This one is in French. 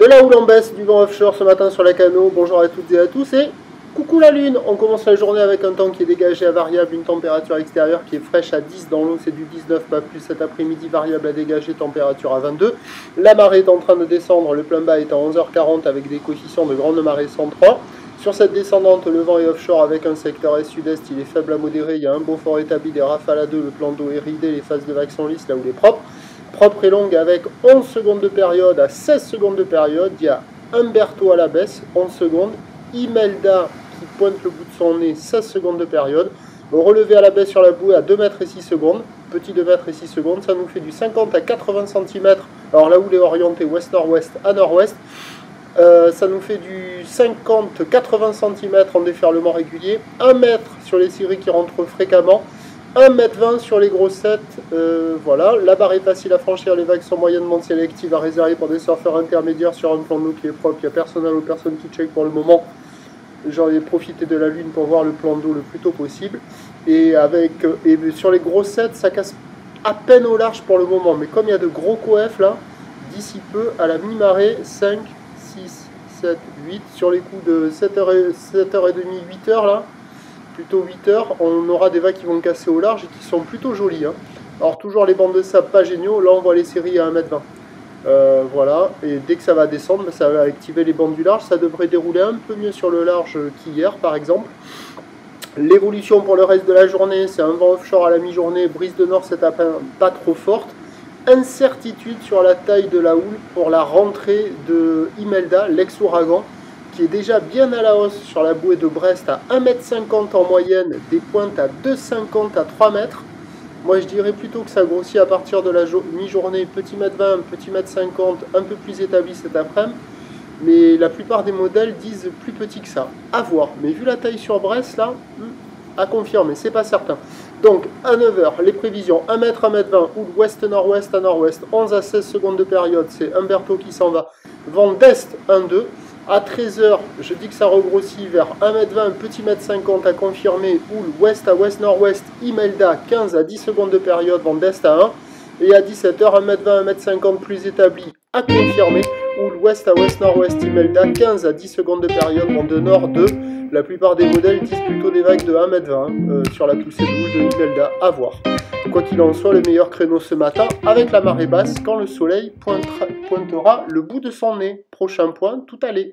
De la houle en baisse, du vent offshore ce matin sur la Cano. Bonjour à toutes et à tous et coucou la lune. On commence la journée avec un temps qui est dégagé à variable, une température extérieure qui est fraîche à 10, dans l'eau c'est du 19, pas plus. Cet après-midi variable à dégager, température à 22. La marée est en train de descendre, le plein bas est à 11h40 avec des coefficients de grande marée 103. Sur cette descendante, le vent est offshore avec un secteur est-sud-est, il est faible à modéré, il y a un beau fort établi, des rafales à 2, le plan d'eau est ridé, les phases de vagues sont lisses là où il est propre. Propre et longue avec 11 secondes de période à 16 secondes de période. Il y a Umberto à la baisse, 11 secondes. Imelda qui pointe le bout de son nez, 16 secondes de période. Relevé à la baisse sur la bouée à 2 mètres et 6 secondes. Petit 2 mètres et 6 secondes. Ça nous fait du 50 à 80 cm. Alors là où il est orienté ouest-nord-ouest à nord-ouest. Ça nous fait du 50-80 cm en déferlement régulier. 1 mètre sur les scieries qui rentrent fréquemment. 1,20 m sur les grossettes, voilà. La barre est facile à franchir, les vagues sont moyennement sélectives à réserver pour des surfeurs intermédiaires sur un plan d'eau qui est propre. Il n'y a personne à l'eau, personne qui check pour le moment. J'en ai profité de la lune pour voir le plan d'eau le plus tôt possible. Et sur les grossettes, ça casse à peine au large pour le moment. Mais comme il y a de gros coef là, d'ici peu, à la mi-marée, 5, 6, 7, 8, sur les coups de 7h30, 8h là, plutôt 8 heures, on aura des vagues qui vont casser au large et qui sont plutôt jolies. Hein. Alors toujours les bancs de sable pas géniaux, là on voit les séries à 1,20 m. Voilà, et dès que ça va descendre, ça va activer les bancs du large, ça devrait dérouler un peu mieux sur le large qu'hier par exemple. L'évolution pour le reste de la journée, c'est un vent offshore à la mi-journée, brise de nord cet après pas trop forte. Incertitude sur la taille de la houle pour la rentrée de Imelda, l'ex-ouragan, qui est déjà bien à la hausse sur la bouée de Brest à 1,50 m en moyenne, des pointes à 2,50 à 3 mètres. Moi je dirais plutôt que ça grossit à partir de la mi-journée, petit mètre 20, petit mètre 50, un peu plus établi cet après-midi. Mais la plupart des modèles disent plus petit que ça. À voir. Mais vu la taille sur Brest là, à confirmer, c'est pas certain. Donc à 9 h, les prévisions 1 m, 1,20 m, houle ouest-nord-ouest à nord-ouest, 11 à 16 secondes de période, c'est Umberto qui s'en va. Vent d'est 1-2. À 13 h, je dis que ça regrossit vers 1,20 m, petit mètre 50 à confirmer, houle ouest à ouest-nord-ouest, Imelda 15 à 10 secondes de période, vent d'est à 1. Et à 17 h, 1,20 m, 1,50 m plus établi à confirmer, houle ouest à ouest-nord-ouest, Imelda 15 à 10 secondes de période, vent de nord 2. La plupart des modèles disent plutôt des vagues de 1,20 m sur la poussée de houle de Imelda, à voir. Quoi qu'il en soit, le meilleur créneau ce matin avec la marée basse quand le soleil pointera le bout de son nez. Prochain point, tout allait.